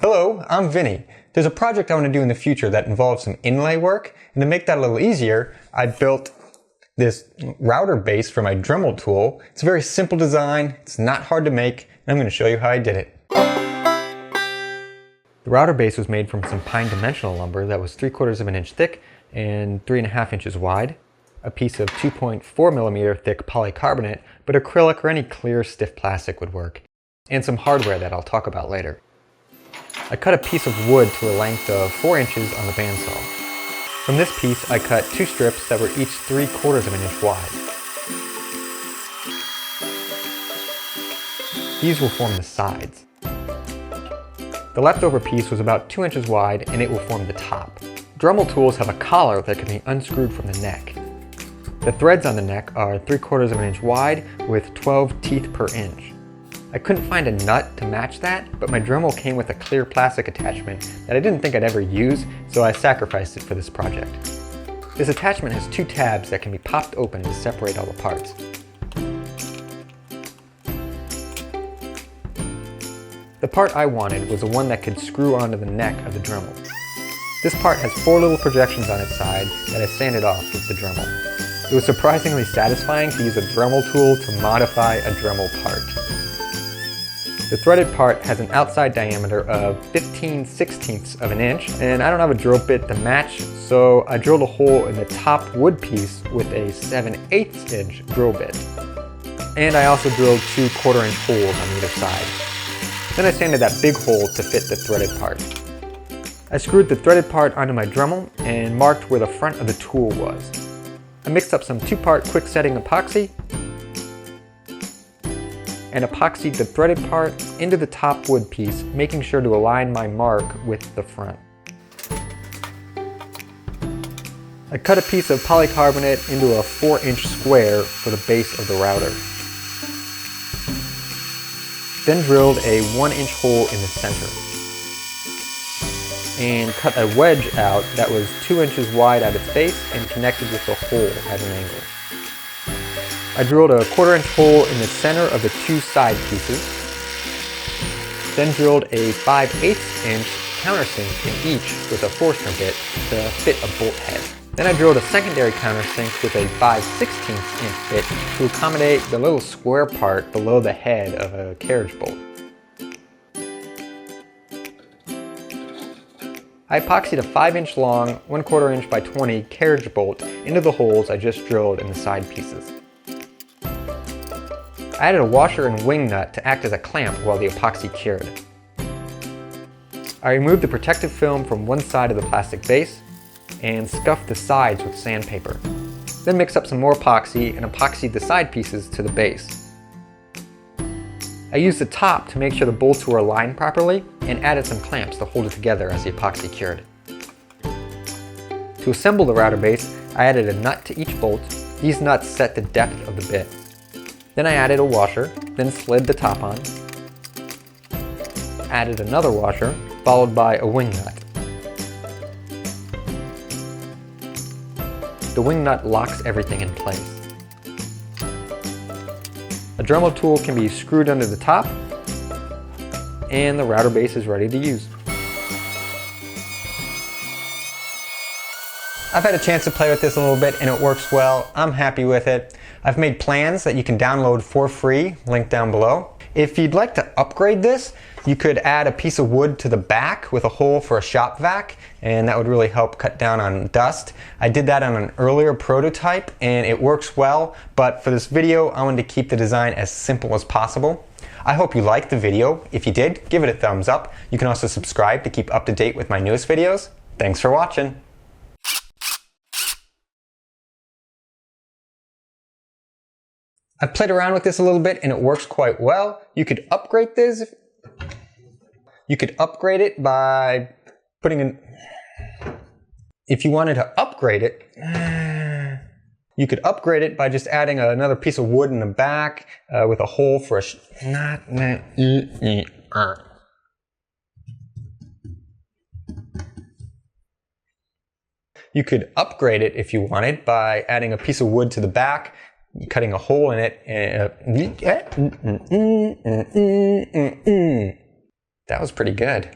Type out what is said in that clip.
Hello, I'm Vinny. There's a project I want to do in the future that involves some inlay work, and to make that a little easier, I built this router base for my Dremel tool. It's a very simple design, it's not hard to make, and I'm going to show you how I did it. The router base was made from some pine dimensional lumber that was 3/4 of an inch thick and 3.5 inches wide, a piece of 2.4 millimeter thick polycarbonate, but acrylic or any clear stiff plastic would work, and some hardware that I'll talk about later. I cut a piece of wood to a length of 4 inches on the bandsaw. From this piece I cut 2 strips that were each 3/4 of an inch wide. These will form the sides. The leftover piece was about 2 inches wide and it will form the top. Dremel tools have a collar that can be unscrewed from the neck. The threads on the neck are 3/4 of an inch wide with 12 teeth per inch. I couldn't find a nut to match that, but my Dremel came with a clear plastic attachment that I didn't think I'd ever use, so I sacrificed it for this project. This attachment has 2 tabs that can be popped open to separate all the parts. The part I wanted was the one that could screw onto the neck of the Dremel. This part has 4 little projections on its side that I sanded off with the Dremel. It was surprisingly satisfying to use a Dremel tool to modify a Dremel part. The threaded part has an outside diameter of 15/16 of an inch, and I don't have a drill bit to match, so I drilled a hole in the top wood piece with a 7/8 inch drill bit. And I also drilled 2 1/4 inch holes on either side. Then I sanded that big hole to fit the threaded part. I screwed the threaded part onto my Dremel and marked where the front of the tool was. I mixed up some 2-part quick setting epoxy and epoxied the threaded part into the top wood piece, making sure to align my mark with the front. I cut a piece of polycarbonate into a 4-inch square for the base of the router. Then drilled a 1-inch hole in the center. And cut a wedge out that was 2 inches wide at its base and connected with the hole at an angle. I drilled a 1/4 inch hole in the center of the 2 side pieces, then drilled a 5/8 inch countersink in each with a Forstner bit to fit a bolt head. Then I drilled a secondary countersink with a 5/16 inch bit to accommodate the little square part below the head of a carriage bolt. I epoxied a 5-inch long, 1/4 inch by 20 carriage bolt into the holes I just drilled in the side pieces. I added a washer and wing nut to act as a clamp while the epoxy cured. I removed the protective film from one side of the plastic base and scuffed the sides with sandpaper. Then mixed up some more epoxy and epoxied the side pieces to the base. I used the top to make sure the bolts were aligned properly and added some clamps to hold it together as the epoxy cured. To assemble the router base, I added a nut to each bolt. These nuts set the depth of the bit. Then I added a washer, then slid the top on. Added another washer, followed by a wing nut. The wing nut locks everything in place. A Dremel tool can be screwed under the top, and the router base is ready to use. I've had a chance to play with this a little bit and it works well. I'm happy with it. I've made plans that you can download for free, link down below. If you'd like to upgrade this, you could add a piece of wood to the back with a hole for a shop vac, and that would really help cut down on dust. I did that on an earlier prototype and it works well, but for this video I wanted to keep the design as simple as possible. I hope you liked the video. If you did, give it a thumbs up. You can also subscribe to keep up to date with my newest videos. Thanks for watching. I've played around with this a little bit and it works quite well. You could upgrade this. You could upgrade it by putting in... If you wanted to upgrade it, you could upgrade it by just adding another piece of wood in the back with a hole for a... You could upgrade it if you wanted by adding a piece of wood to the back, cutting a hole in it. That was pretty good.